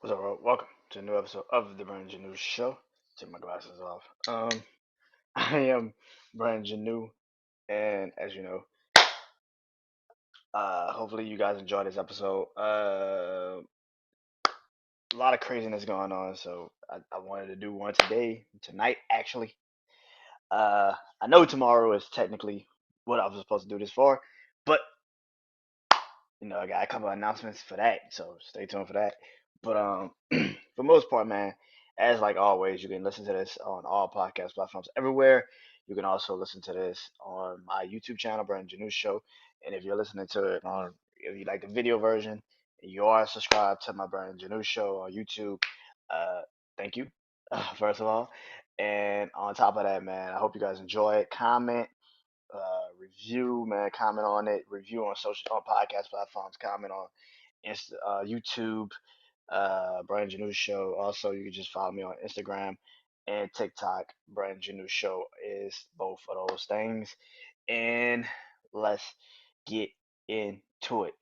What's up, bro? Welcome to a new episode of the BrandonJaneauShow. Take my glasses off. I am Brandon Janeau, and as you know, hopefully you guys enjoy this episode. A lot of craziness going on, so I wanted to do one tonight actually. I know tomorrow is technically what I was supposed to do this for, but I got a couple of announcements for that, so stay tuned for that. But for most part, man, as like always, you can listen to this on all podcast platforms everywhere. You can also listen to this on my YouTube channel, Brandon Janeau Show. And if you're listening to it on, if you like the video version, you are subscribed to my Brandon Janeau Show on YouTube. Uh, thank you, first of all. And on top of that, man, I hope you guys enjoy it. Comment, review, man. Comment on it. Review on podcast platforms. Comment on YouTube, Brandon Janeau Show. Also, you can just follow me on Instagram and TikTok. Brandon Janeau Show is both of those things. And let's get into it.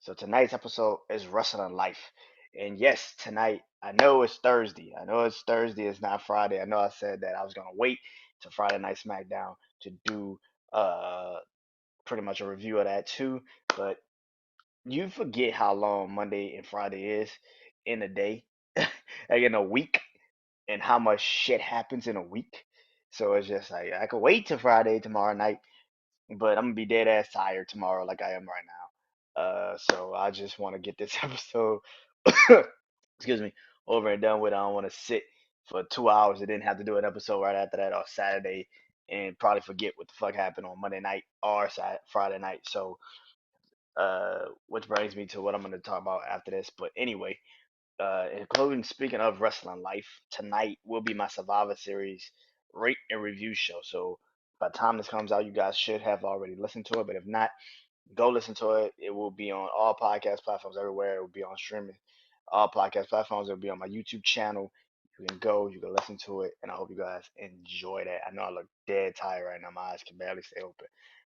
So tonight's episode is Wrestling Life. And yes, tonight, I know it's Thursday. I know it's Thursday, it's not Friday. I know I said that I was gonna wait to Friday Night Smackdown to do uh pretty much a review of that too. But you forget how long Monday and Friday is in a day, like in a week, and how much shit happens in a week. So it's just like I could wait till Friday tomorrow night, but I'm gonna be dead ass tired tomorrow, like I am right now. So I just want to get this episode, excuse me, over and done with. I don't want to sit for 2 hours and then have to do an episode right after that on Saturday and probably forget what the fuck happened on Monday night or Friday night. So, which brings me to what I'm gonna talk about after this. But anyway, including speaking of Wrestling Life, tonight will be my Survivor Series rate and review show. So by the time this comes out, you guys should have already listened to it. But if not, go listen to it. It will be on all podcast platforms everywhere. It will be on streaming, all podcast platforms. It will be on my YouTube channel. You can go, you can listen to it, and I hope you guys enjoy that. I know I look dead tired right now. My eyes can barely stay open.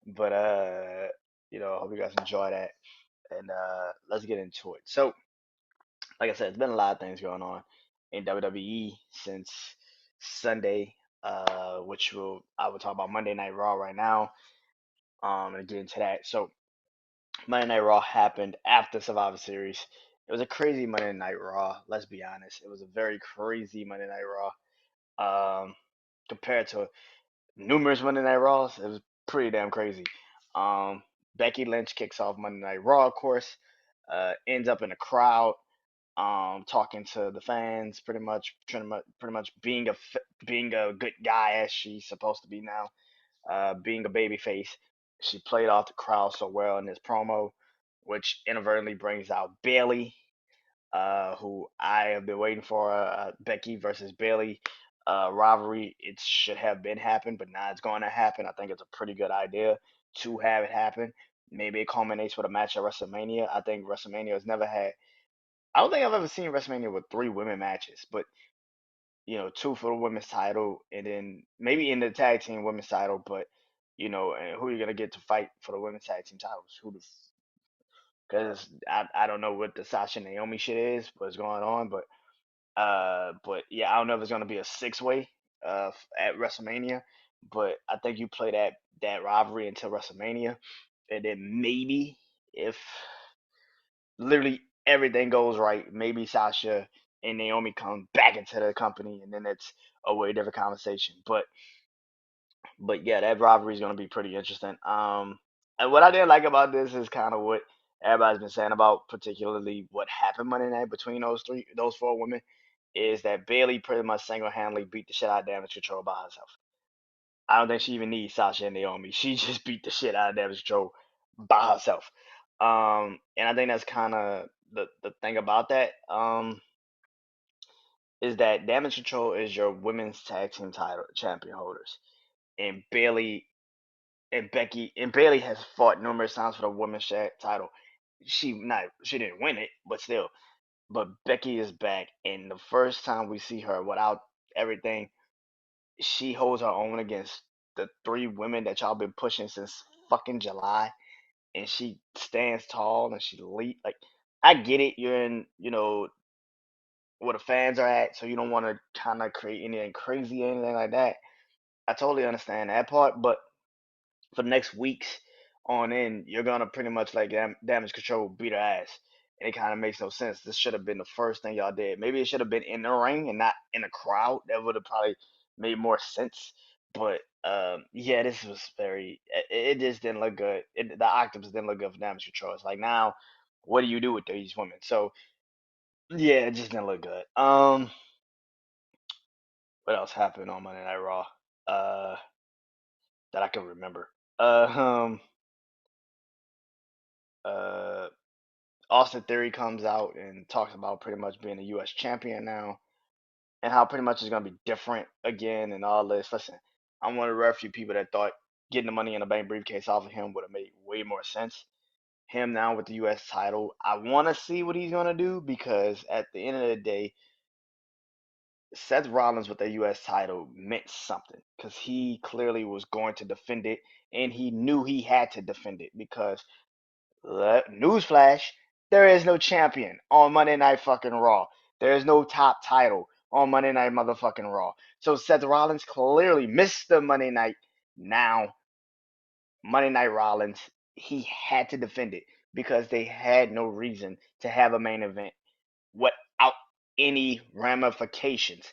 But I hope you guys enjoy that. And let's get into it. So, like I said, there's been a lot of things going on in WWE since Sunday, which I will talk about Monday Night Raw right now. And get into that. So Monday Night Raw happened after Survivor Series. It was a crazy Monday Night Raw. Let's be honest. It was a very crazy Monday Night Raw. Compared to numerous Monday Night Raws, it was pretty damn crazy. Um, Becky Lynch kicks off Monday Night Raw, of course. Ends up in the crowd, talking to the fans, pretty much being a good guy as she's supposed to be now, being a baby face. She played off the crowd so well in this promo, which inadvertently brings out Bailey, who I have been waiting for. Becky versus Bailey rivalry. It should have been happened, but now it's going to happen. I think it's a pretty good idea to have it happen. Maybe it culminates with a match at WrestleMania. I think WrestleMania has never had. I don't think I've ever seen WrestleMania with three women matches, but two for the women's title, and then maybe in the tag team women's title. But and who are you gonna get to fight for the women's tag team titles? Because I don't know what the Sasha Naomi shit is, what's going on, but yeah, I don't know if it's gonna be a six-way at WrestleMania, but I think you play that rivalry until WrestleMania, and then maybe if literally everything goes right, maybe Sasha and Naomi come back into the company, and then it's a way different conversation. But yeah, that rivalry is gonna be pretty interesting. And what I didn't like about this is kind of what everybody's been saying about, particularly what happened Monday night between those four women, is that Bailey pretty much single-handedly beat the shit out of Damage Control by herself. I don't think she even needs Sasha and Naomi. She just beat the shit out of Damage Control by herself. And I think that's kind of the thing about that. Is that Damage Control is your women's tag team title champion holders, and Bailey has fought numerous times for the women's title. She didn't win it, but still. But Becky is back, and the first time we see her without everything, she holds her own against the three women that y'all been pushing since fucking July, and she stands tall and she lead like I get it. You're in where the fans are at, so you don't want to kind of create anything crazy or anything like that. I totally understand that part, but for the next weeks on in, you're gonna pretty much like damage control beat her ass. And it kind of makes no sense. This should have been the first thing y'all did. Maybe it should have been in the ring and not in the crowd. That would have probably made more sense. But yeah, this was very. It just didn't look good. The octopus didn't look good for damage control. It's like now, what do you do with these women? So yeah, it just didn't look good. What else happened on Monday Night Raw? Uh, that I can remember. Uh, um, uh, Austin Theory comes out and talks about pretty much being a U.S. champion now and how pretty much it's going to be different again and all this. Listen, I'm one of the rare few people that thought getting the Money in the Bank briefcase off of him would have made way more sense. Him now with the U.S. title, I want to see what he's going to do because at the end of the day, Seth Rollins with the U.S. title meant something because he clearly was going to defend it and he knew he had to defend it because newsflash, there is no champion on Monday Night fucking Raw. There is no top title on Monday Night motherfucking Raw. So Seth Rollins clearly missed the Monday Night. Now, Monday Night Rollins, he had to defend it because they had no reason to have a main event without any ramifications.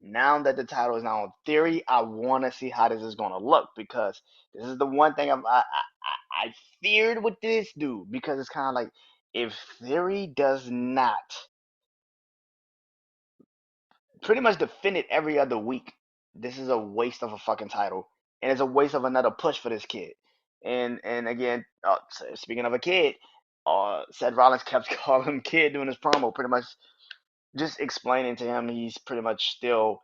Now that the title is now on Theory, I want to see how this is going to look because this is the one thing I feared with this dude because it's kind of like if Theory does not pretty much defend it every other week, this is a waste of a fucking title and it's a waste of another push for this kid. And again, speaking of a kid, Seth Rollins kept calling him kid during his promo, pretty much just explaining to him he's pretty much still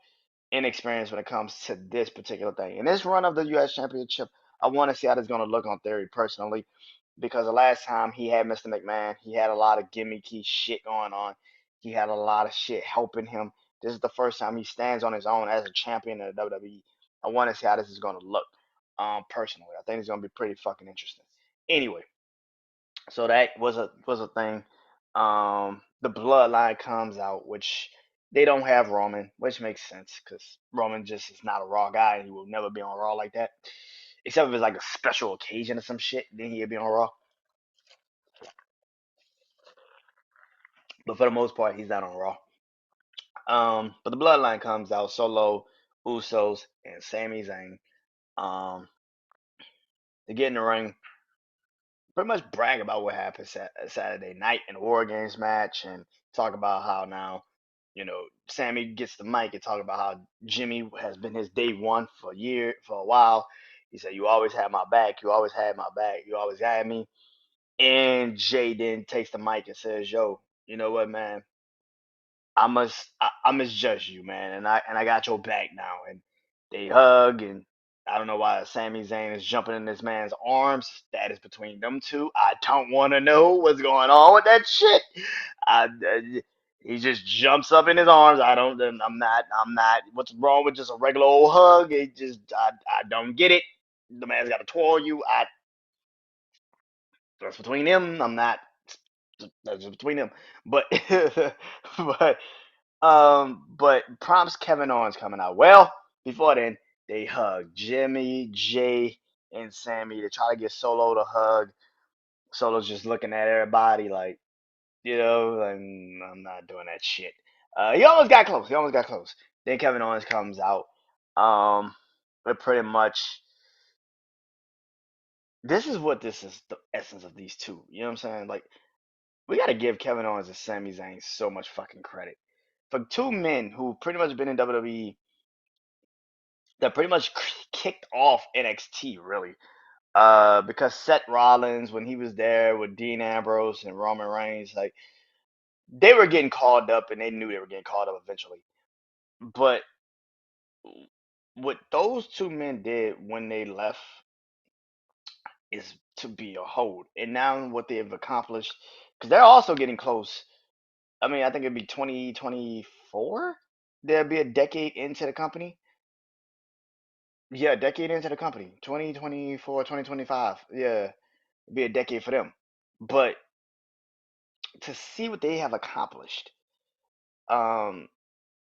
inexperienced when it comes to this particular thing. In this run of the U.S. Championship, I want to see how this is going to look on Theory personally, because the last time he had Mr. McMahon, he had a lot of gimmicky shit going on. He had a lot of shit helping him. This is the first time he stands on his own as a champion in the WWE. I want to see how this is going to look. Personally, I think it's going to be pretty fucking interesting. Anyway, so that was a thing. The Bloodline comes out, which they don't have Roman, which makes sense because Roman just is not a Raw guy, and he will never be on Raw like that, except if it's like a special occasion or some shit. Then he'll be on Raw. But for the most part, he's not on Raw. But the Bloodline comes out, Solo, Usos, and Sami Zayn. Um, they get in the ring, pretty much brag about what happened Saturday night in the WarGames match and talk about how now, Sammy gets the mic and talk about how Jimmy has been his day one for a while. He said, "You always had my back. You always had my back. You always had me." And Jay then takes the mic and says, "Yo, you know what, man? I misjudged you, man, and I got your back now." And they hug, and I don't know why Sami Zayn is jumping in this man's arms. That is between them two. I don't want to know what's going on with that shit. He just jumps up in his arms. I don't. I'm not. What's wrong with just a regular old hug? I don't get it. The man's got to twirl you. That's between them. I'm not. That's between them. But but but prompts Kevin Owens coming out. Well, before then, they hug Jimmy, Jay, and Sammy. They try to get Solo to hug. Solo's just looking at everybody like, like, I'm not doing that shit. He almost got close. He almost got close. Then Kevin Owens comes out. But pretty much, this is the essence of these two. You know what I'm saying? Like, we got to give Kevin Owens and Sami Zayn so much fucking credit. For two men who pretty much been in WWE that pretty much kicked off NXT really. Because Seth Rollins, when he was there with Dean Ambrose and Roman Reigns, like they were getting called up and they knew they were getting called up eventually. But what those two men did when they left is to be a hold. And now what they have accomplished, because they're also getting close. I mean, I think it'd be 2024. They'll be a decade into the company. Yeah, a decade into the company. 2024, 2025. Yeah, it'd be a decade for them. But to see what they have accomplished, Um,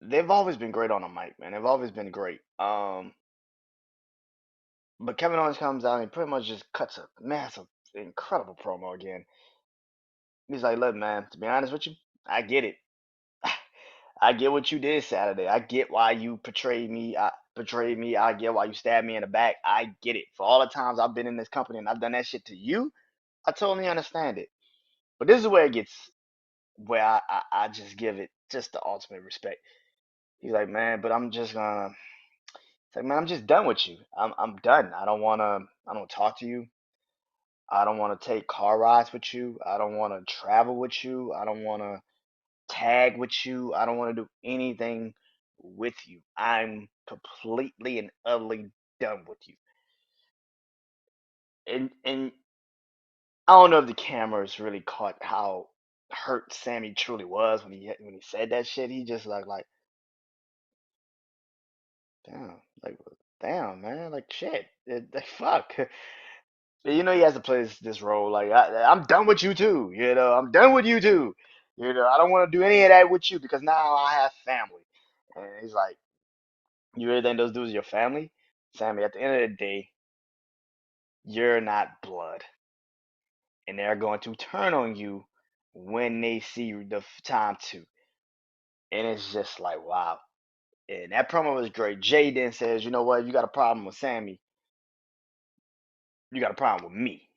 they've always been great on the mic, man. They've always been great. But Kevin Owens comes out and he pretty much just cuts a massive, incredible promo again. He's like, "Look, man. To be honest with you, I get it. I get what you did Saturday. I get why you portrayed me. I betrayed me. I get why you stabbed me in the back. I get it. For all the times I've been in this company and I've done that shit to you, I totally understand it. But this is where it gets where I just give it just the ultimate respect. He's like, man, but I'm just gonna. It's like, man, I'm just done with you. I'm done. I don't wanna. I don't talk to you. I don't want to take car rides with you. I don't want to travel with you. I don't want to tag with you. I don't want to do anything with you. I'm completely and utterly done with you. And I don't know if the cameras really caught how hurt Sammy truly was when he said that shit. He just like damn, like damn man, like shit, like fuck. You know he has to play this role. Like I'm done with you too. You know I'm done with you too. You know I don't want to do any of that with you because now I have family. And he's like, you really think those dudes are your family? Sammy, at the end of the day, you're not blood. And they're going to turn on you when they see the time to. And it's just like, wow. And that promo was great. Jay then says, you know what? You got a problem with Sammy. You got a problem with me.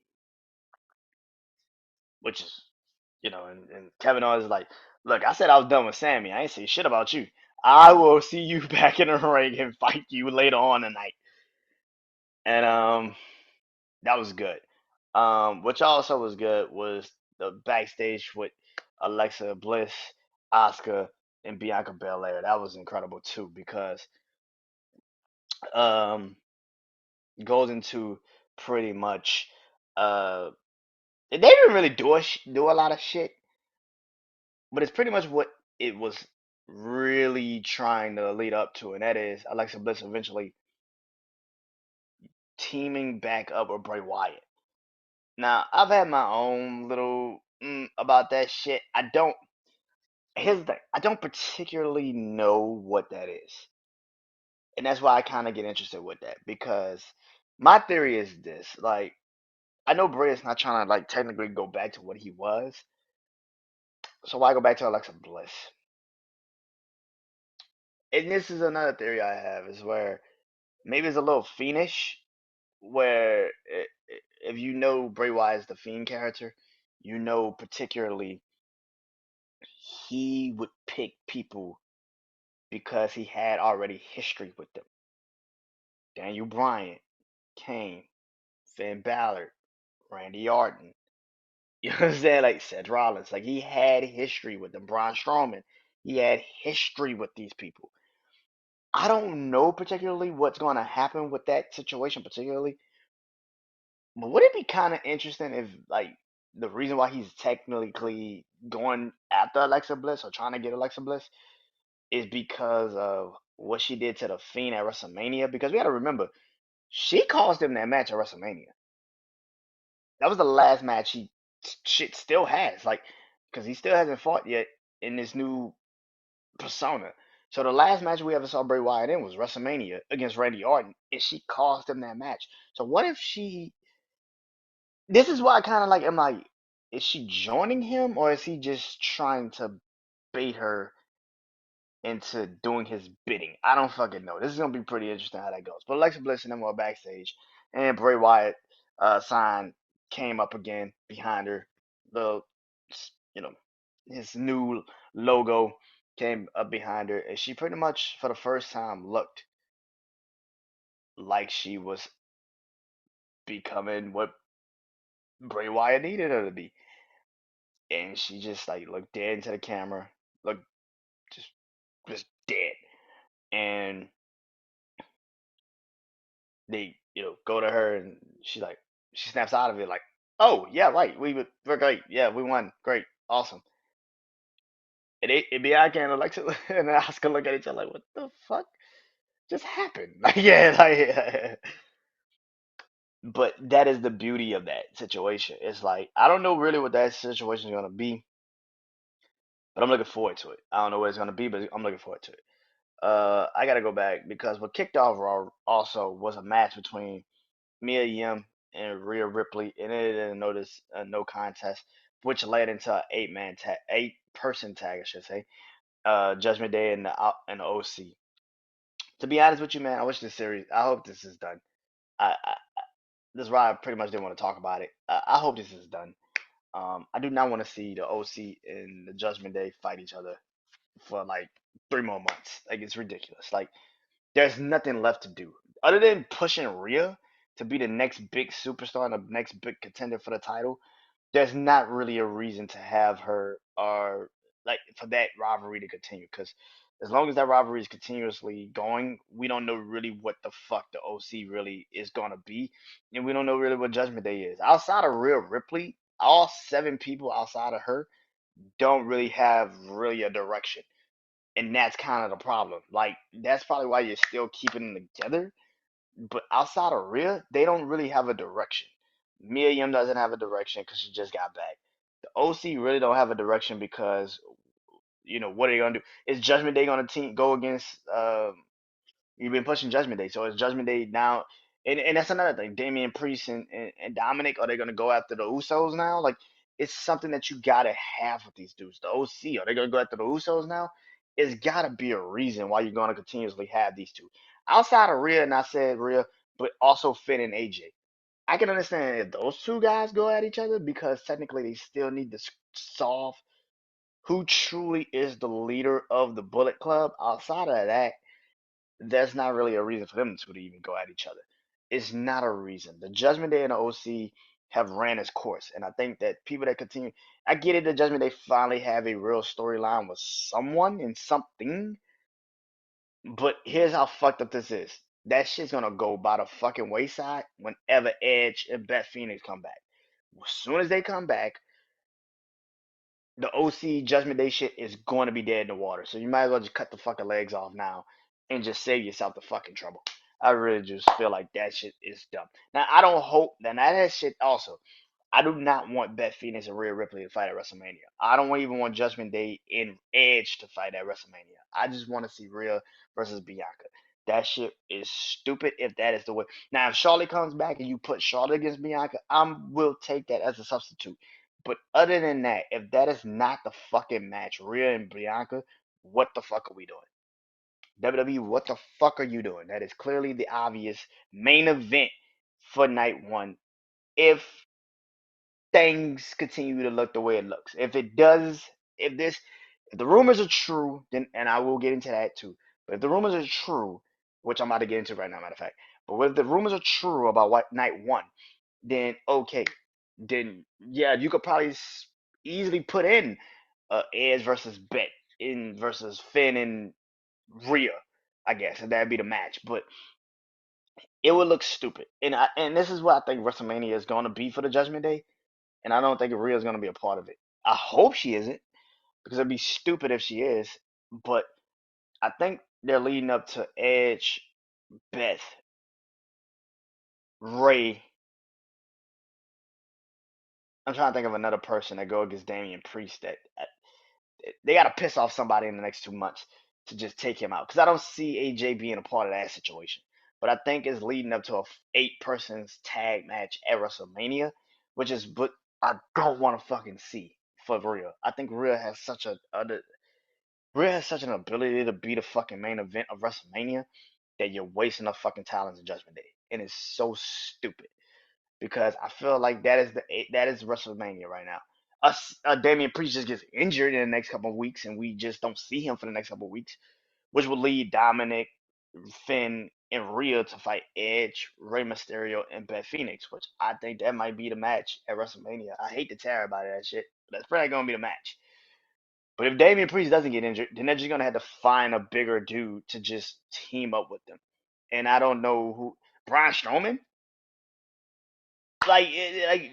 Which is, and Kevin Owens is like, look, I said I was done with Sammy. I ain't say shit about you. I will see you back in the ring and fight you later on tonight. And that was good. Which also was good was the backstage with Alexa Bliss, Asuka, and Bianca Belair. That was incredible too because um goes into pretty much they didn't really do a lot of shit, but it's pretty much what it was really trying to lead up to, and that is Alexa Bliss eventually teaming back up with Bray Wyatt. Now, I've had my own little about that shit. Here's the thing, I don't particularly know what that is. And that's why I kind of get interested with that because my theory is this, like, I know Bray is not trying to, like, technically go back to what he was. So why go back to Alexa Bliss? And this is another theory I have is where maybe it's a little fiendish, where if you know Bray Wyatt is the Fiend character, you know particularly he would pick people because he had already history with them. Daniel Bryan, Kane, Finn Balor, Randy Orton. You know what I'm saying? Like Seth Rollins. Like he had history with them. Braun Strowman. He had history with these people. I don't know particularly what's going to happen with that situation, particularly. But would it be kind of interesting if, like, the reason why he's technically going after Alexa Bliss or trying to get Alexa Bliss is because of what she did to the Fiend at WrestleMania? Because we got to remember, she caused him that match at WrestleMania. That was the last match he shit still has, like, because he still hasn't fought yet in this new persona. So the last match we ever saw Bray Wyatt in was WrestleMania against Randy Orton, and she caused him that match. So what if she? This is why I kind of like. I'm like, is she joining him or is he just trying to bait her into doing his bidding? I don't fucking know. This is gonna be pretty interesting how that goes. But Alexa Bliss and them were backstage, and Bray Wyatt sign came up again behind her. The you know his new logo came up behind her, and she pretty much for the first time looked like she was becoming what Bray Wyatt needed her to be. And she just like looked dead into the camera, looked just just dead. And they, go to her and she snaps out of it like, oh yeah, right, we're great, yeah, we won, great, awesome. And Bianca and Alexa and Oscar look at each other like, what the fuck just happened? Like, yeah, like, but that is the beauty of that situation. It's like I don't know really what that situation is gonna be. but I'm looking forward to it. I don't know what it's gonna be, but I'm looking forward to it. I gotta go back because what kicked off Raw also was a match between Mia Yim and Rhea Ripley, and it didn't notice no contest, which led into an eight person tag, I should say. Judgment Day and the OC. To be honest with you, man, I wish this series. I hope this is done. I this is why I pretty much didn't want to talk about it. I hope this is done. I do not want to see the OC and the Judgment Day fight each other for like 3 more months. Like it's ridiculous. Like there's nothing left to do other than pushing Rhea to be the next big superstar and the next big contender for the title. There's not really a reason to have her or like for that rivalry to continue because as long as that rivalry is continuously going, we don't know really what the fuck the OC really is gonna be, and we don't know really what Judgment Day is. Outside of Rhea Ripley, all 7 people outside of her don't really have really a direction, and that's kind of the problem. Like that's probably why you're still keeping them together. But outside of Rhea, they don't really have a direction. Mia Yim doesn't have a direction because she just got back. The OC really don't have a direction because what are they gonna do? Is Judgment Day gonna go against you've been pushing Judgment Day, so it's Judgment Day now, and that's another thing. Damian Priest and Dominic, are they gonna go after the Usos now? Like it's something that you gotta have with these dudes. The OC, are they gonna go after the Usos now? It's gotta be a reason why you're gonna continuously have these two. Outside of Rhea, and I said Rhea, but also Finn and AJ. I can understand if those two guys go at each other because technically they still need to solve who truly is the leader of the Bullet Club. Outside of that, there's not really a reason for them two to even go at each other. It's not a reason. The Judgment Day and the OC have ran its course, and I think that people that continue, I get it. The Judgment Day finally have a real storyline with someone and something, but here's how fucked up this is. That shit's gonna go by the fucking wayside whenever Edge and Beth Phoenix come back. As soon as they come back, the OC Judgment Day shit is going to be dead in the water. So you might as well just cut the fucking legs off now and just save yourself the fucking trouble. I really just feel like that shit is dumb. Now I don't hope that shit also. I do not want Beth Phoenix and Rhea Ripley to fight at WrestleMania. I don't even want Judgment Day and Edge to fight at WrestleMania. I just want to see Rhea versus Bianca. That shit is stupid if that is the way. Now, if Charlotte comes back and you put Charlotte against Bianca, I will take that as a substitute. But other than that, if that is not the fucking match, Rhea and Bianca, what the fuck are we doing? WWE, what the fuck are you doing? That is clearly the obvious main event for night one. If things continue to look the way it looks. If it does, if the rumors are true, then and I will get into that too. But if the rumors are true, which I'm about to get into right now, matter of fact, but if the rumors are true about what night one, then okay, then yeah, you could probably easily put in Edge versus Bet in versus Finn and Rhea, I guess, and that'd be the match. But it would look stupid, and this is what I think WrestleMania is going to be for the Judgment Day, and I don't think Rhea's going to be a part of it. I hope she isn't because it'd be stupid if she is. But I think they're leading up to Edge, Beth, Ray. I'm trying to think of another person that go against Damian Priest that they got to piss off somebody in the next 2 months to just take him out because I don't see AJ being a part of that situation. But I think it's leading up to a 8 persons tag match at WrestleMania, which is what I don't want to fucking see for Rhea. I think Rhea has such an ability to be the fucking main event of WrestleMania that you're wasting up fucking talents in Judgment Day, and it's so stupid because I feel like that is WrestleMania right now. Damian Priest just gets injured in the next couple of weeks, and we just don't see him for the next couple of weeks, which will lead Dominic, Finn, and Rhea to fight Edge, Rey Mysterio, and Beth Phoenix, which I think that might be the match at WrestleMania. I hate to tear about that shit, but that's probably gonna be the match. But if Damian Priest doesn't get injured, then they're just gonna have to find a bigger dude to just team up with them. And I don't know who. Braun Strowman? Like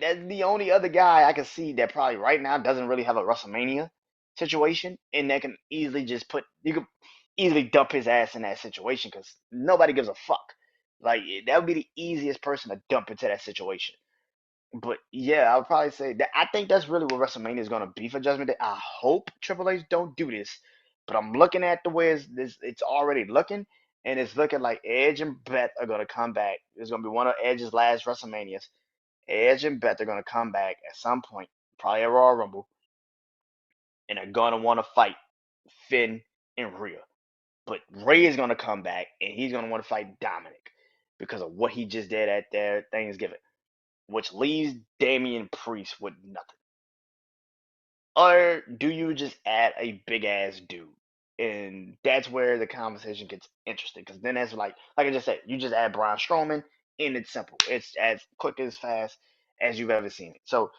that's the only other guy I can see that probably right now doesn't really have a WrestleMania situation, and that can easily just put you could easily dump his ass in that situation because nobody gives a fuck. Like that would be the easiest person to dump into that situation. But yeah, I would probably say that I think that's really what WrestleMania is gonna be for Judgment Day. I hope Triple H don't do this, but I'm looking at the way it's already looking, and it's looking like Edge and Beth are gonna come back. It's gonna be one of Edge's last WrestleManias. Edge and Beth are gonna come back at some point, probably at Royal Rumble, and are gonna want to fight Finn and Rhea. But Ray is gonna come back, and he's gonna want to fight Dominic because of what he just did at their Thanksgiving, which leaves Damian Priest with nothing. Or do you just add a big ass dude? And that's where the conversation gets interesting because then that's like I just said, you just add Braun Strowman and it's simple. It's as quick as fast as you've ever seen it. So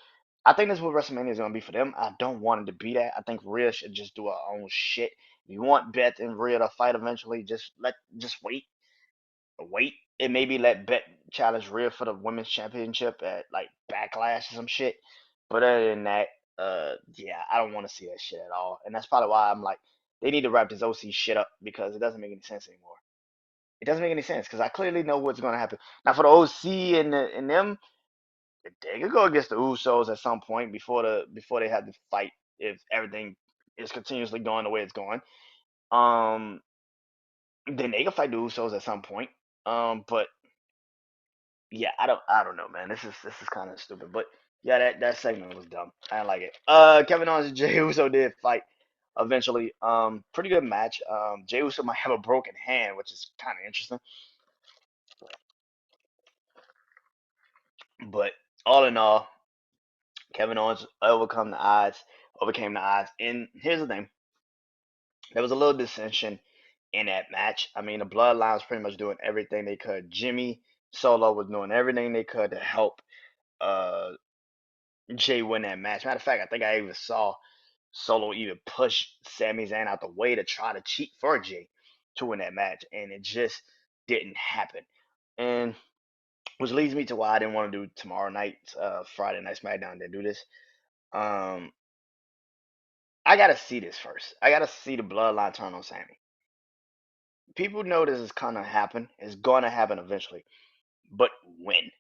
I think that's what WrestleMania is gonna be for them. I don't want it to be that. I think Rhea should just do her own shit. If you want Beth and Rhea to fight eventually, just wait and maybe let Bet challenge Rhea for the women's championship at like Backlash or some shit. But other than that, yeah, I don't want to see that shit at all. And that's probably why I'm like, they need to wrap this OC shit up because it doesn't make any sense anymore. It doesn't make any sense because I clearly know what's going to happen. Now for the OC and them, they could go against the Usos at some point before they have to fight if everything is continuously going the way it's going. Um, then they can fight the Usos at some point. But yeah, I don't know, man. This is kind of stupid, but yeah, that segment was dumb. I didn't like it. Kevin Owens and Jey Uso did fight eventually. Pretty good match. Jey Uso might have a broken hand, which is kind of interesting, but all in all, Kevin Owens overcame the odds. And here's the thing: there was a little dissension in that match. I mean, the Bloodline was pretty much doing everything they could. Jimmy Solo was doing everything they could to help uh Jay win that match. Matter of fact, I think I even saw Solo even push Sami Zayn out the way to try to cheat for Jay to win that match, and it just didn't happen. And which leads me to why I didn't want to do tomorrow night, Friday night SmackDown. Didn't do this. Um, I gotta see this first. I gotta see the Bloodline turn on Sammy. People know this is gonna happen. It's gonna happen eventually, but when?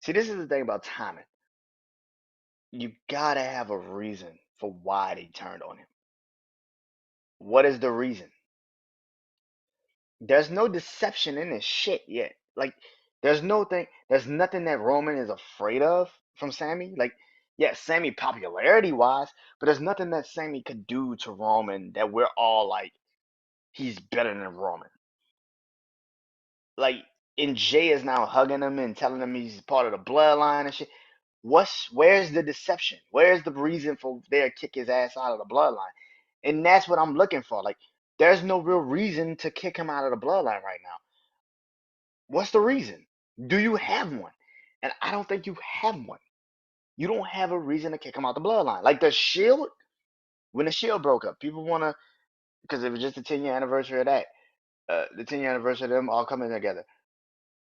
See, this is the thing about timing. You gotta have a reason for why they turned on him. What is the reason? There's no deception in this shit yet. Like, there's nothing that Roman is afraid of from Sammy. Like, yeah, Sammy popularity wise, but there's nothing that Sammy could do to Roman that we're all like, he's better than Roman. Like, and Jay is now hugging him and telling him he's part of the bloodline and shit. Where's the deception? Where's the reason for there to kick his ass out of the bloodline? And that's what I'm looking for. Like, there's no real reason to kick him out of the bloodline right now. What's the reason? Do you have one? And I don't think you have one. You don't have a reason to kick him out the bloodline. Like the Shield, when the Shield broke up, people want to, because it was just the 10-year anniversary of that, the 10-year anniversary of them all coming together.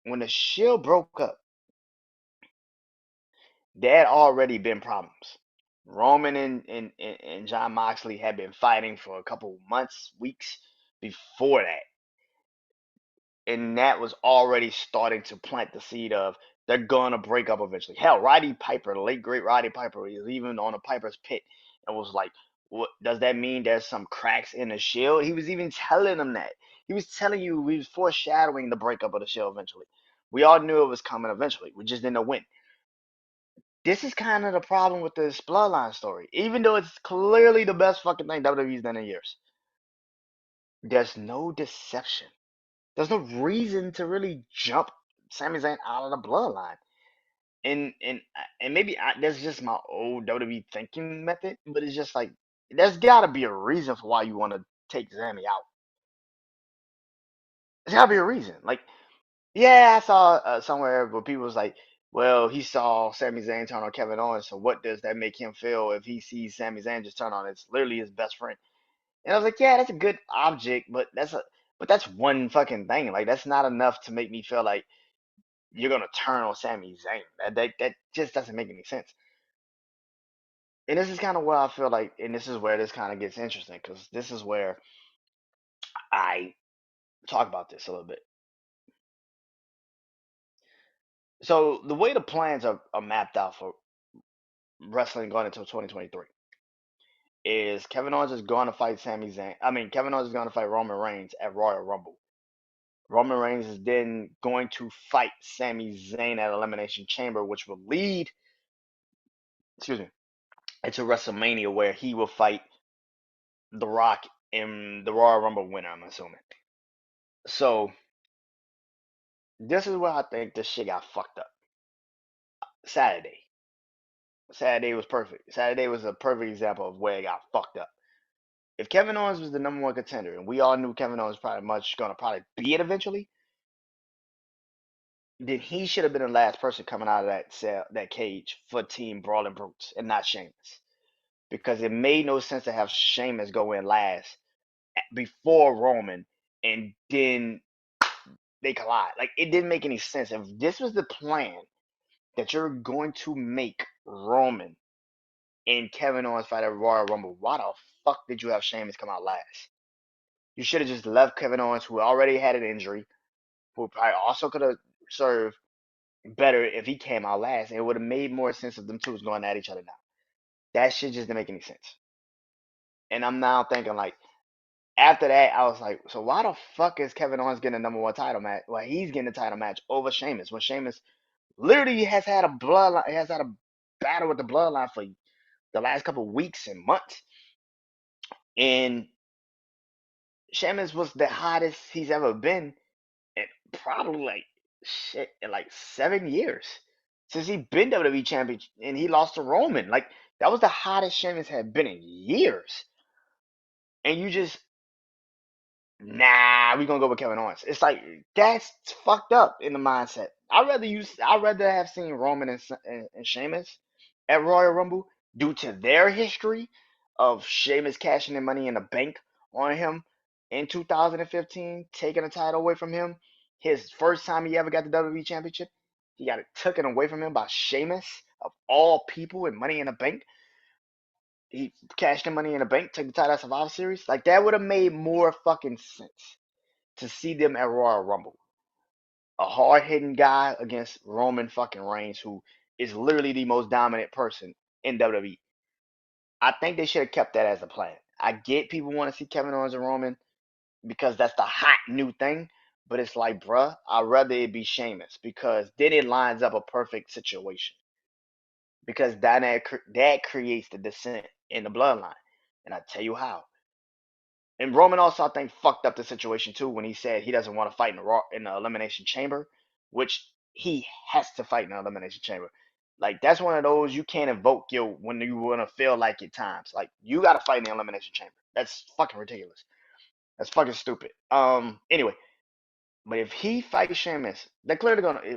When the Shield broke up, there had already been problems. Roman and John Moxley had been fighting for a couple months, weeks before that. And that was already starting to plant the seed of they're gonna break up eventually. Hell, Roddy Piper, the late great Roddy Piper, was even on the Piper's Pit and was like, "What does that mean? There's some cracks in the Shield." He was even telling them that. He was telling you he was foreshadowing the breakup of the Shield eventually. We all knew it was coming eventually. We just didn't know when. This is kind of the problem with this Bloodline story. Even though it's clearly the best fucking thing WWE's done in years, there's no deception. There's no reason to really jump Sami Zayn out of the bloodline. And maybe that's just my old WWE thinking method, but it's just like there's got to be a reason for why you want to take Sami out. There's got to be a reason. Like, yeah, I saw somewhere where people was like, well, he saw Sami Zayn turn on Kevin Owens, so what does that make him feel if he sees Sami Zayn just turn on? It's literally his best friend. And I was like, yeah, that's a good object, but that's one fucking thing. Like, that's not enough to make me feel like you're gonna turn on Sami Zayn. That just doesn't make any sense. And this is kind of where I feel like, and this is where this kind of gets interesting because this is where I talk about this a little bit. So the way the plans are mapped out for wrestling going into 2023 is Kevin Owens is going to fight Sami Zayn. I mean, Kevin Owens is going to fight Roman Reigns at Royal Rumble. Roman Reigns is then going to fight Sami Zayn at Elimination Chamber, which will lead, excuse me, into WrestleMania, where he will fight The Rock in the Royal Rumble winner, I'm assuming. So this is where I think this shit got fucked up. Saturday. Saturday was perfect. Saturday was a perfect example of where it got fucked up. If Kevin Owens was the number one contender, and we all knew Kevin Owens probably much gonna probably be it eventually, then he should have been the last person coming out of that cell, that cage for Team Brawling Brutes, and not Sheamus, because it made no sense to have Sheamus go in last before Roman, and then they collide. Like, it didn't make any sense. If this was the plan that you're going to make Roman and Kevin Owens fight at Royal Rumble, why the fuck did you have Sheamus come out last? You should have just left Kevin Owens, who already had an injury, who probably also could have served better if he came out last. It would have made more sense if them two was going at each other now. That shit just didn't make any sense. And I'm now thinking, like, after that, I was like, so why the fuck is Kevin Owens getting a number one title match? Well, he's getting a title match over Sheamus, when Sheamus literally has had a battle with the bloodline for the last couple of weeks and months. And Sheamus was the hottest he's ever been in probably like shit in like 7 years since he been WWE champion, and he lost to Roman. Like, that was the hottest Sheamus had been in years. And you just, nah, we gonna go with Kevin Owens. It's like, that's fucked up in the mindset. I'd rather have seen Roman and Sheamus at Royal Rumble due to their history of Sheamus cashing in Money in the Bank on him in 2015, taking the title away from him. His first time he ever got the WWE Championship, he got it taken away from him by Sheamus of all people in Money in the Bank. He cashed in Money in the Bank, took the title at Survivor Series. Like, that would have made more fucking sense to see them at Royal Rumble. A hard hitting guy against Roman fucking Reigns, who is literally the most dominant person in WWE. I think they should have kept that as a plan. I get people want to see Kevin Owens and Roman because that's the hot new thing, but it's like, bruh, I'd rather it be Sheamus, because then it lines up a perfect situation. Because that creates the descent in the bloodline, and I tell you how. And Roman also, I think, fucked up the situation too when he said he doesn't want to fight in the elimination chamber, which he has to fight in the elimination chamber. Like, that's one of those you can't invoke your when you want to feel like it times. Like, you got to fight in the elimination chamber. That's fucking ridiculous. That's fucking stupid. Anyway, but if he fights Sheamus,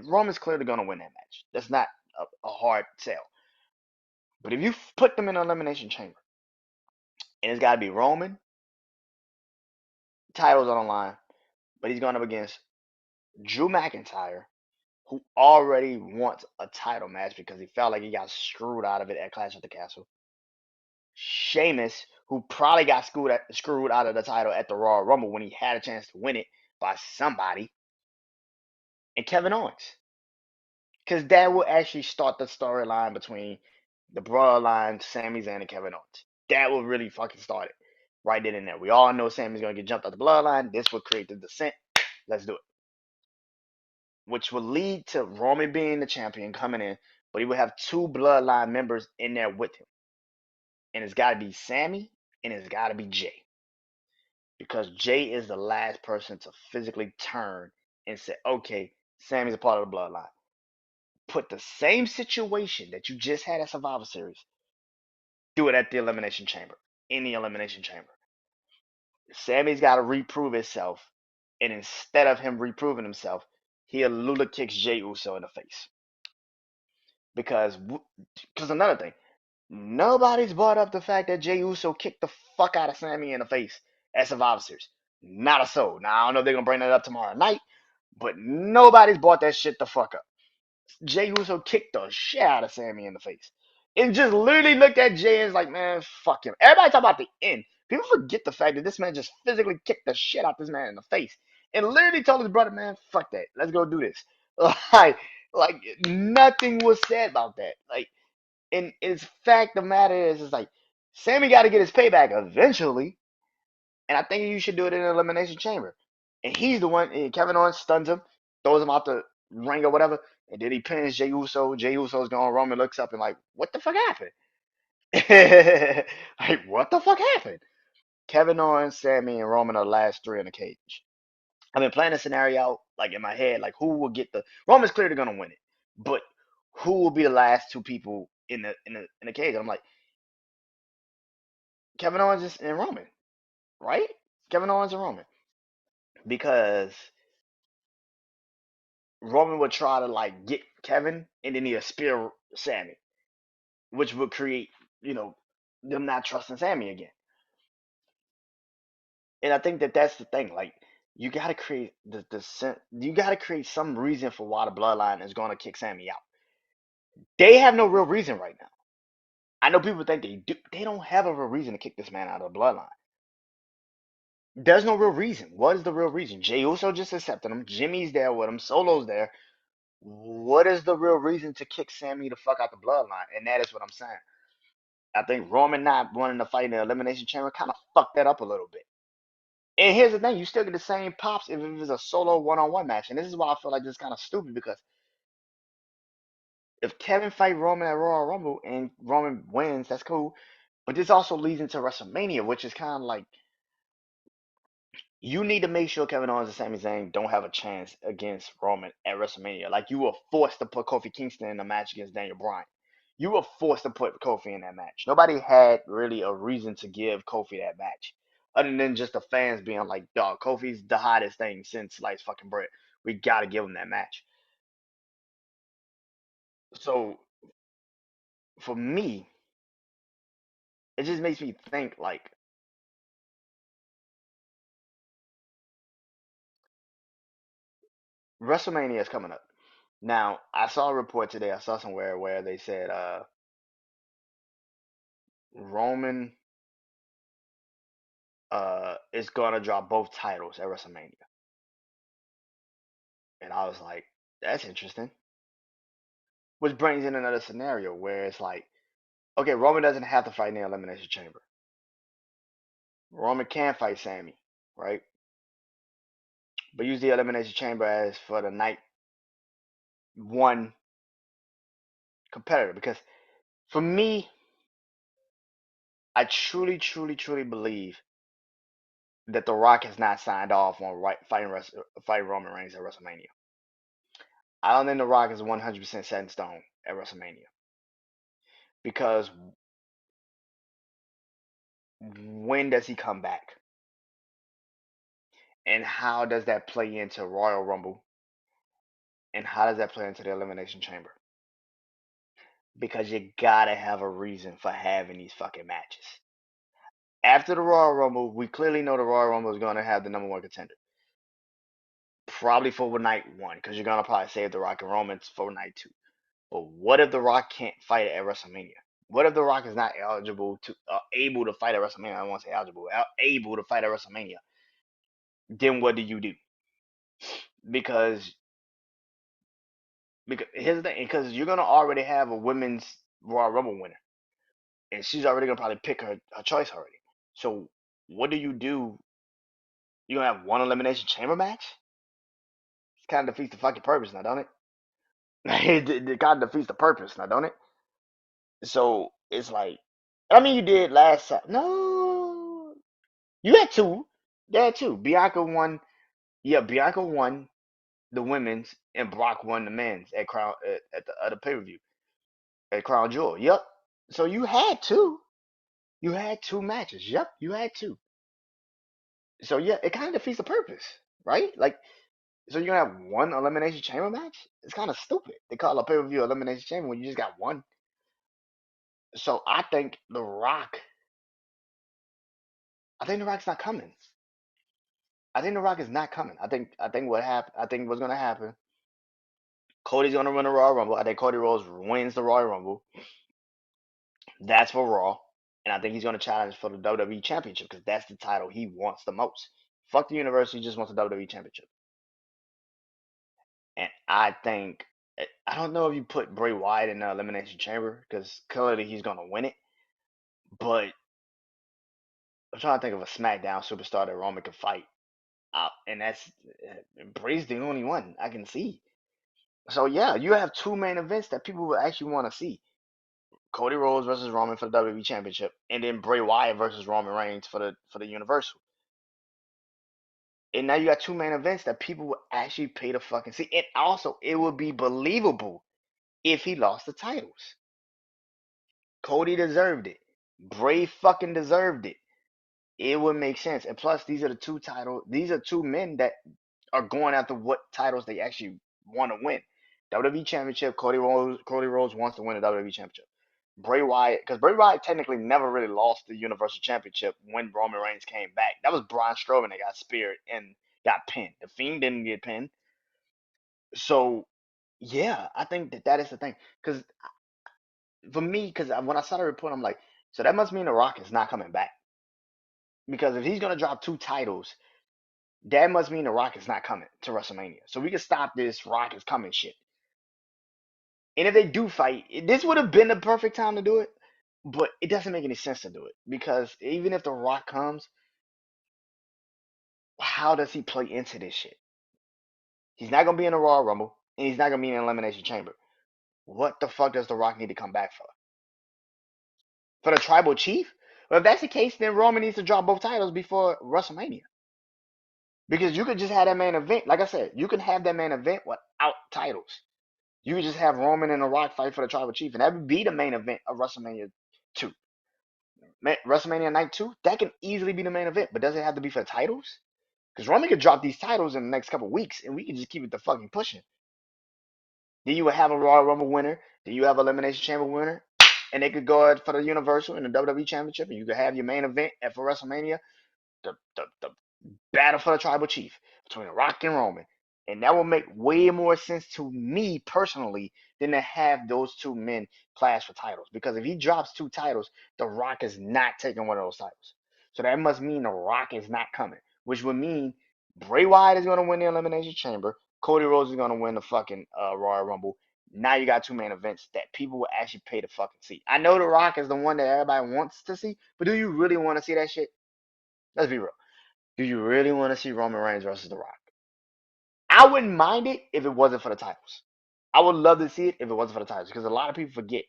Roman's clearly gonna win that match. That's not a hard sell. But if you put them in an elimination chamber, and it's got to be Roman, titles on the line, but he's going up against Drew McIntyre, who already wants a title match because he felt like he got screwed out of it at Clash at the Castle. Sheamus, who probably got screwed out of the title at the Royal Rumble when he had a chance to win it by somebody. And Kevin Owens. Because that will actually start the storyline between the Bloodline, Sami Zayn, and Kevin Owens. That will really fucking start it right then and there. We all know Sami's going to get jumped out the Bloodline. This will create the descent. Let's do it. Which will lead to Roman being the champion coming in, but he will have two Bloodline members in there with him. And it's got to be Sami, and it's got to be Jay. Because Jay is the last person to physically turn and say, okay, Sami's a part of the Bloodline. Put the same situation that you just had at Survivor Series, do it at the Elimination Chamber. In the Elimination Chamber. Sami's got to reprove himself, and instead of him reproving himself, he Lula kicks Jey Uso in the face. Because another thing, nobody's brought up the fact that Jey Uso kicked the fuck out of Sami in the face at Survivor Series. Not a soul. Now, I don't know if they're going to bring that up tomorrow night, but nobody's brought that shit the fuck up. Jey Uso kicked the shit out of Sami in the face. And just literally looked at Jey and was like, man, fuck him. Everybody talk about the end. People forget the fact that this man just physically kicked the shit out this man in the face. And literally told his brother, man, fuck that. Let's go do this. Like, Like nothing was said about that. Like, and it's fact the matter is like Sammy got to get his payback eventually, and I think you should do it in an elimination chamber. And he's the one. And Kevin Owens stuns him, throws him out the ring or whatever, and then he pins Jey Uso. Jey Uso's gone. Roman looks up and like, what the fuck happened? Like, what the fuck happened? Kevin Owens, Sammy, and Roman are the last three in the cage. I've been playing a scenario out like in my head, like who will get the Roman's clearly gonna win it, but who will be the last two people in the cage? And I'm like Kevin Owens and Roman, right? Kevin Owens and Roman, because Roman would try to like get Kevin, and then he'll spear Sammy, which would create them not trusting Sammy again. And I think that that's the thing. Like you got to create you got to create some reason for why the Bloodline is going to kick Sammy out. They have no real reason right now. I know people think they do. They don't have a real reason to kick this man out of the Bloodline. There's no real reason. What is the real reason? Jey Uso just accepted him. Jimmy's there with him. Solo's there. What is the real reason to kick Sammy the fuck out the Bloodline? And that is what I'm saying. I think Roman not wanting to fight in the Elimination Chamber kind of fucked that up a little bit. And here's the thing, you still get the same pops if it was a solo one-on-one match. And this is why I feel like this is kind of stupid because if Kevin fight Roman at Royal Rumble and Roman wins, that's cool. But this also leads into WrestleMania, which is kind of like you need to make sure Kevin Owens and Sami Zayn don't have a chance against Roman at WrestleMania. Like you were forced to put Kofi Kingston in a match against Daniel Bryan. You were forced to put Kofi in that match. Nobody had really a reason to give Kofi that match. Other than just the fans being like, dog, Kofi's the hottest thing since sliced fucking bread. We gotta give him that match. So for me, it just makes me think like WrestleMania is coming up. Now, I saw a report today, I saw somewhere where they said Roman is gonna drop both titles at WrestleMania. And I was like, that's interesting. Which brings in another scenario where it's like, okay, Roman doesn't have to fight in the Elimination Chamber. Roman can fight Sammy, right? But use the Elimination Chamber as for the night one competitor. Because for me, I truly, truly, truly believe that The Rock has not signed off on fighting Roman Reigns at WrestleMania. I don't think The Rock is 100% set in stone at WrestleMania. Because when does he come back? And how does that play into Royal Rumble? And how does that play into the Elimination Chamber? Because you gotta have a reason for having these fucking matches. After the Royal Rumble, we clearly know the Royal Rumble is gonna have the number one contender. Probably for night one, because you're gonna probably save The Rock and Roman for night two. But what if The Rock can't fight at WrestleMania? What if The Rock is not eligible to able to fight at WrestleMania? I don't want to say eligible, able to fight at WrestleMania. Then what do you do? Because here's the thing, because you're gonna already have a women's Royal Rumble winner, and she's already gonna probably pick her choice already. So what do you do? You gonna have one elimination chamber match? It kind of defeats the fucking purpose, now don't it? It kind of defeats the purpose, now don't it? So it's like, I mean, you did last time. No, you had two. You had two. Bianca won. Yeah, Bianca won the women's, and Brock won the men's at Crown at the other pay per view at Crown Jewel. Yep. So you had two. You had two matches. Yep, you had two. So yeah, it kind of defeats the purpose, right? Like, so you're gonna have one elimination chamber match? It's kind of stupid. They call a pay per view elimination chamber when you just got one. So I think The Rock. I think The Rock's not coming. I think The Rock is not coming. I think what happened. I think what's gonna happen. Cody's gonna run the Royal Rumble. I think Cody Rhodes wins the Royal Rumble. That's for Raw, and I think he's gonna challenge for the WWE Championship because that's the title he wants the most. Fuck the Universe. He just wants the WWE Championship. And I think I don't know if you put Bray Wyatt in the Elimination Chamber because clearly he's gonna win it. But I'm trying to think of a SmackDown superstar that Roman could fight, and that's Bray's the only one I can see. So yeah, you have two main events that people will actually want to see: Cody Rhodes versus Roman for the WWE Championship, and then Bray Wyatt versus Roman Reigns for the Universal. And now you got two main events that people will actually pay to fucking see. And also, it would be believable if he lost the titles. Cody deserved it. Bray fucking deserved it. It would make sense. And plus, these are the two titles. These are two men that are going after what titles they actually want to win. WWE Championship. Cody Rhodes wants to win the WWE Championship. Bray Wyatt, because Bray Wyatt technically never really lost the Universal Championship when Roman Reigns came back. That was Braun Strowman that got speared and got pinned. The Fiend didn't get pinned. So, yeah, I think that is the thing. Because for me, because when I saw the report, I'm like, so that must mean The Rock is not coming back. Because if he's gonna drop two titles, that must mean The Rock is not coming to WrestleMania. So we can stop this Rock is coming shit. And if they do fight, this would have been the perfect time to do it. But it doesn't make any sense to do it because even if The Rock comes, how does he play into this shit? He's not gonna be in the Royal Rumble, and he's not gonna be in an Elimination Chamber. What the fuck does The Rock need to come back for? For the Tribal Chief? Well, if that's the case, then Roman needs to drop both titles before WrestleMania. Because you could just have that main event. Like I said, you can have that main event without titles. You could just have Roman and The Rock fight for the Tribal Chief, and that would be the main event of WrestleMania 2. WrestleMania Night 2, that can easily be the main event, but does it have to be for titles? Because Roman could drop these titles in the next couple weeks, and we can just keep it the fucking pushing. Then you would have a Royal Rumble winner. Then you have an Elimination Chamber winner. And they could go for the Universal and the WWE Championship. And you could have your main event at for WrestleMania, the battle for the Tribal Chief between The Rock and Roman. And that will make way more sense to me personally than to have those two men clash for titles. Because if he drops two titles, The Rock is not taking one of those titles. So that must mean The Rock is not coming, which would mean Bray Wyatt is going to win the Elimination Chamber. Cody Rhodes is going to win the fucking Royal Rumble. Now you got two main events that people will actually pay to fucking see. I know The Rock is the one that everybody wants to see, but do you really want to see that shit? Let's be real. Do you really want to see Roman Reigns versus The Rock? I wouldn't mind it if it wasn't for the titles. I would love to see it if it wasn't for the titles because a lot of people forget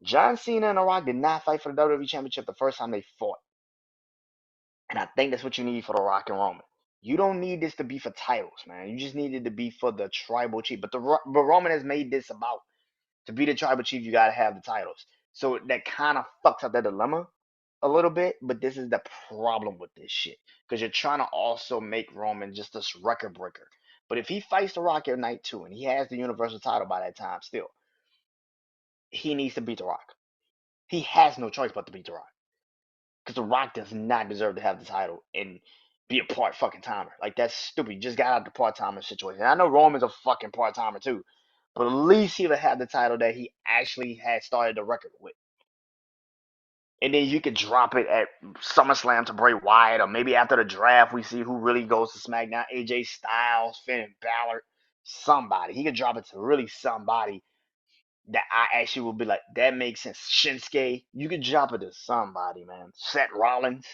John Cena and The Rock did not fight for the WWE Championship the first time they fought. And I think that's what you need for The Rock and Roman. You don't need this to be for titles, man. You just need it to be for the tribal chief. But Roman has made this about to be the tribal chief, you got to have the titles. So that kind of fucks up that dilemma a little bit. But this is the problem with this shit because you're trying to also make Roman just this record breaker. But if he fights The Rock at night 2 and he has the Universal title by that time, still, he needs to beat The Rock. He has no choice but to beat The Rock because The Rock does not deserve to have the title and be a part fucking timer. Like that's stupid. You just got out of the part timer situation. And I know Roman's a fucking part timer too, but at least he would have the title that he actually had started the record with. And then you could drop it at SummerSlam to Bray Wyatt, or maybe after the draft we see who really goes to SmackDown. AJ Styles, Finn Balor, somebody. He could drop it to really somebody that I actually will be like, that makes sense. Shinsuke, you could drop it to somebody, man. Seth Rollins,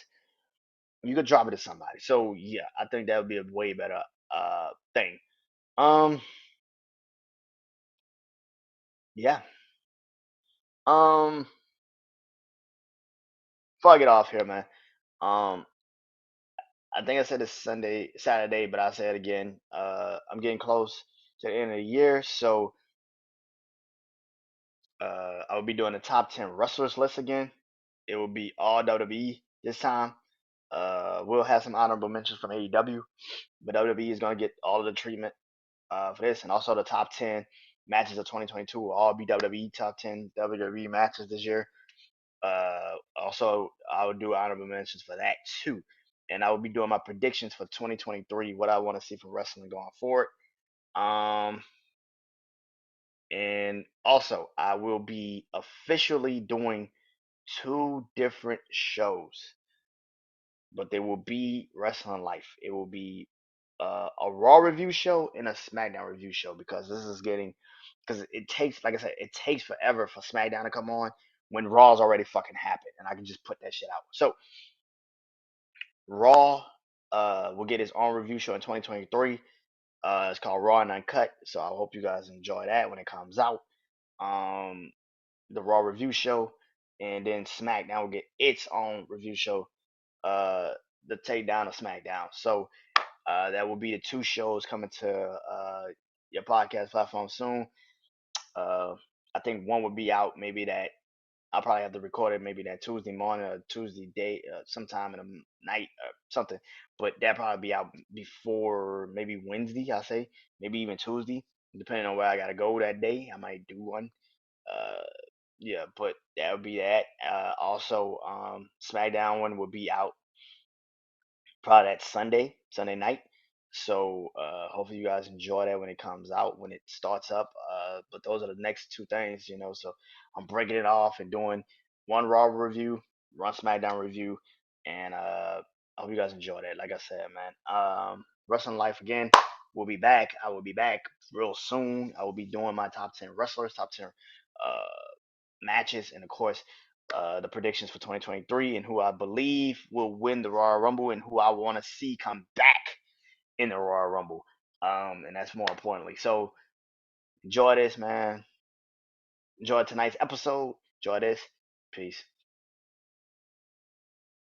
you could drop it to somebody. So yeah, I think that would be a way better thing. Um, yeah. Um, Before I get off here, man. Um, I think I said this Saturday, but I'll say it again. I'm getting close to the end of the year, so I will be doing the top 10 wrestlers list again. It will be all WWE this time. We'll have some honorable mentions from AEW, but WWE is going to get all of the treatment for this, and also the top 10 matches of 2022 will all be WWE top 10 WWE matches this year. Also, I will do honorable mentions for that too, and I will be doing my predictions for 2023, what I want to see from wrestling going forward. Um, and also, I will be officially doing two different shows, but they will be Wrestling Life. It will be a Raw review show and a SmackDown review show because this is getting because it takes, like I said, it takes forever for SmackDown to come on when Raw's already fucking happened, and I can just put that shit out. So Raw will get its own review show in 2023. It's called Raw and Uncut, so I hope you guys enjoy that when it comes out. Um, the Raw review show, and then SmackDown will get its own review show. Uh, the takedown of SmackDown. So that will be the two shows coming to your podcast platform soon. Uh, I think one would be out maybe that I'll probably have to record it maybe that Tuesday morning or Tuesday day, sometime in the night or something. But that probably be out before maybe Wednesday. I'll say maybe even Tuesday, depending on where I gotta go that day. I might do one. Uh, yeah, but that would be that. Also, SmackDown one will be out probably that Sunday night. So hopefully you guys enjoy that when it comes out, when it starts up. But those are the next two things, you know. So I'm breaking it off and doing one Raw review, one SmackDown review, and I hope you guys enjoy that. Like I said, man, Wrestling Life again. We'll be back. I will be back real soon. I will be doing my top 10 wrestlers, top 10 matches, and of course, the predictions for 2023 and who I believe will win the Royal Rumble and who I want to see come back in the Royal Rumble. And that's more importantly. So enjoy this, man. Enjoy tonight's episode. Enjoy this. Peace.